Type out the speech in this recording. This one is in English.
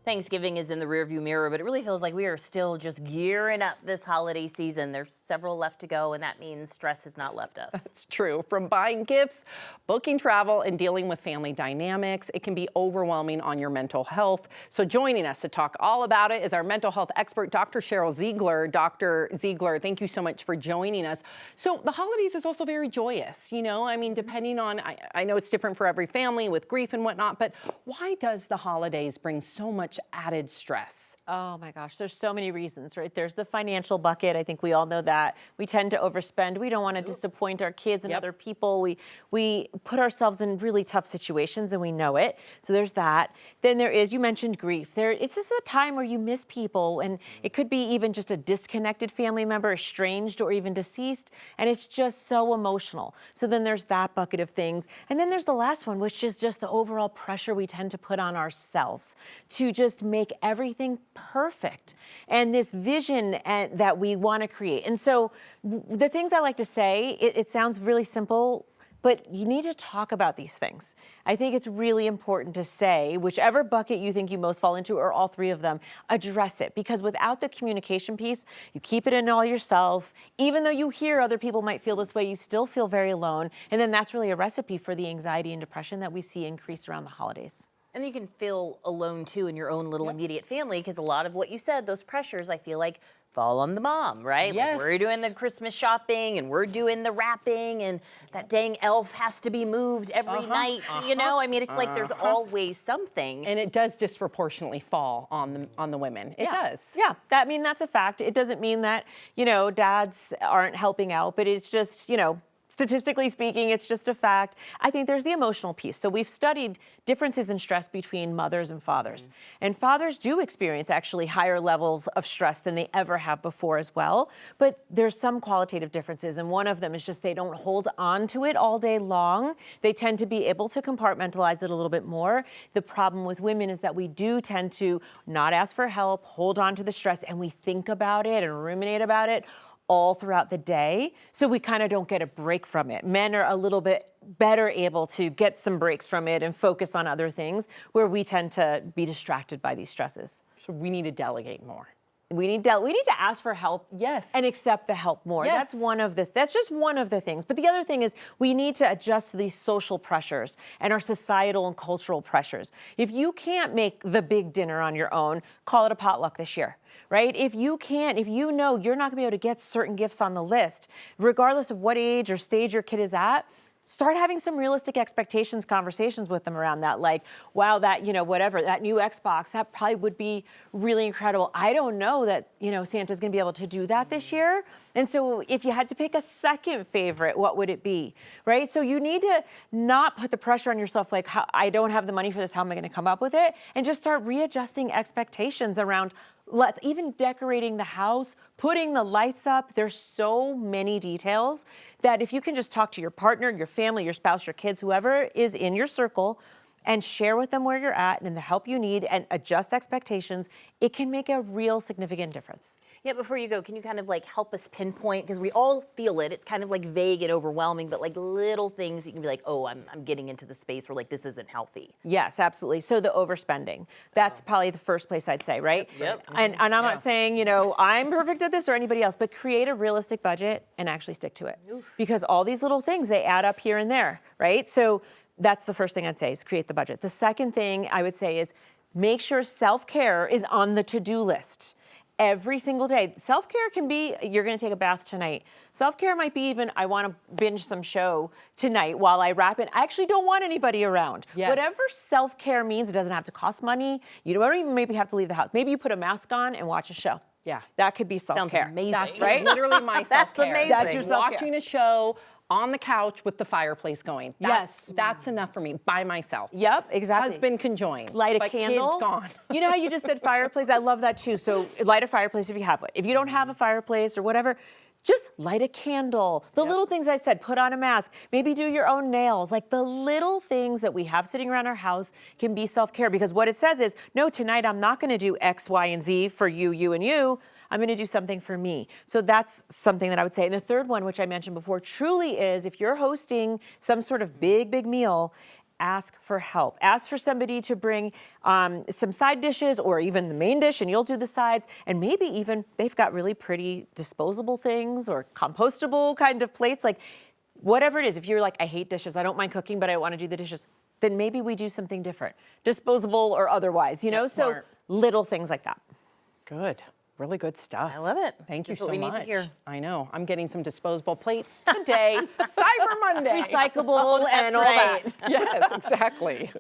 Thanksgiving is in the rearview mirror, but it really feels like we are still just gearing up this holiday season. There's several left to go, and that means stress has not left us. It's true. From buying gifts, booking travel, and dealing with family dynamics, it can be overwhelming on your mental health. So joining us to talk all about it is our mental health expert, Dr. Sheryl Ziegler. Dr. Ziegler, thank you so much for joining us. So the holidays is also very joyous, you know? I mean, depending on, I know it's different for every family with grief and whatnot, but why does the holidays bring so much added stress? Oh my gosh, there's so many reasons, right? There's the financial bucket. I think we all know that. We tend to overspend. We don't want to disappoint our kids and other people. We put ourselves in really tough situations and we know it. So there's that. Then there is, you mentioned grief. It's just a time where you miss people, and it could be even just a disconnected family member, estranged or even deceased, and it's just so emotional. So then there's that bucket of things. And then there's the last one, which is just the overall pressure we tend to put on ourselves to just make everything perfect, and this vision that we want to create. And so the things I like to say, it sounds really simple, but you need to talk about these things. I think it's really important to say, whichever bucket you think you most fall into, or all three of them, address it. Because without the communication piece, you keep it in all yourself. Even though you hear other people might feel this way, you still feel very alone. And then that's really a recipe for the anxiety and depression that we see increase around the holidays. And you can feel alone too in your own little immediate family, because a lot of what you said, those pressures, I feel like fall on the mom, right? Yes. Like we're doing the Christmas shopping and we're doing the wrapping, and that dang elf has to be moved every night, you know? I mean, it's like there's always something. And it does disproportionately fall on the women. It does. Yeah, that's a fact. It doesn't mean that, dads aren't helping out, but it's just, statistically speaking, it's just a fact. I think there's the emotional piece. So we've studied differences in stress between mothers and fathers. And fathers do experience actually higher levels of stress than they ever have before as well. But there's some qualitative differences. And one of them is just they don't hold on to it all day long. They tend to be able to compartmentalize it a little bit more. The problem with women is that we do tend to not ask for help, hold on to the stress, and we think about it and ruminate about it all throughout the day, so we kind of don't get a break from it. Men are a little bit better able to get some breaks from it and focus on other things, where we tend to be distracted by these stresses. So we need to delegate more. We need to ask for help, yes, and accept the help more. Yes. That's just one of the things. But the other thing is we need to adjust to these social pressures and our societal and cultural pressures. If you can't make the big dinner on your own, call it a potluck this year. Right? If you know you're not gonna be able to get certain gifts on the list, regardless of what age or stage your kid is at, start having some realistic expectations, conversations with them around that. Like, wow, that, whatever, that new Xbox, that probably would be really incredible. I don't know that, Santa's gonna be able to do that this year. And so if you had to pick a second favorite, what would it be, right? So you need to not put the pressure on yourself, like, I don't have the money for this, how am I gonna come up with it? And just start readjusting expectations around, even decorating the house, putting the lights up. There's so many details that if you can just talk to your partner, your family, your spouse, your kids, whoever is in your circle, and share with them where you're at and the help you need and adjust expectations, it can make a real significant difference. Yeah, before you go, can you kind of help us pinpoint, because we all feel it, it's kind of vague and overwhelming, but little things you can be like, oh, I'm getting into the space where this isn't healthy. Yes, absolutely. So the overspending, that's probably the first place I'd say, right? Yep. And I'm not saying, I'm perfect at this or anybody else, but create a realistic budget and actually stick to it. Because all these little things, they add up here and there, right? So that's the first thing I'd say, is create the budget. The second thing I would say is make sure self-care is on the to-do list. Every single day. Self-care can be, you're gonna take a bath tonight. Self-care might be even, I wanna binge some show tonight while I wrap it. I actually don't want anybody around. Yes. Whatever self-care means, it doesn't have to cost money. You don't even maybe have to leave the house. Maybe you put a mask on and watch a show. Yeah. That could be self-care. Sounds amazing. That's right? literally my self-care. amazing. That's your self-care. Watching a show on the couch with the fireplace going. That's enough for me, by myself. Yep, exactly. Husband can join. Light a but candle. Kids gone. You know how you just said fireplace? I love that too. So light a fireplace if you have one. If you don't have a fireplace or whatever, just light a candle. The little things I said, put on a mask, maybe do your own nails. The little things that we have sitting around our house can be self-care, because what it says is, no, tonight I'm not gonna do X, Y, and Z for you, you, and you. I'm gonna do something for me. So that's something that I would say. And the third one, which I mentioned before, truly is if you're hosting some sort of big, big meal, ask for help. Ask for somebody to bring some side dishes or even the main dish and you'll do the sides. And maybe even they've got really pretty disposable things or compostable kind of plates. Like whatever it is, if you're like, I hate dishes, I don't mind cooking, but I want to do the dishes, then maybe we do something different, disposable or otherwise, you know? So smart. little things like that. Good. Really good stuff. I love it. Thank you Just so what we much. need to hear. I know. I'm getting some disposable plates today. Cyber Monday. Recyclable and that's all right. that. Yes, exactly.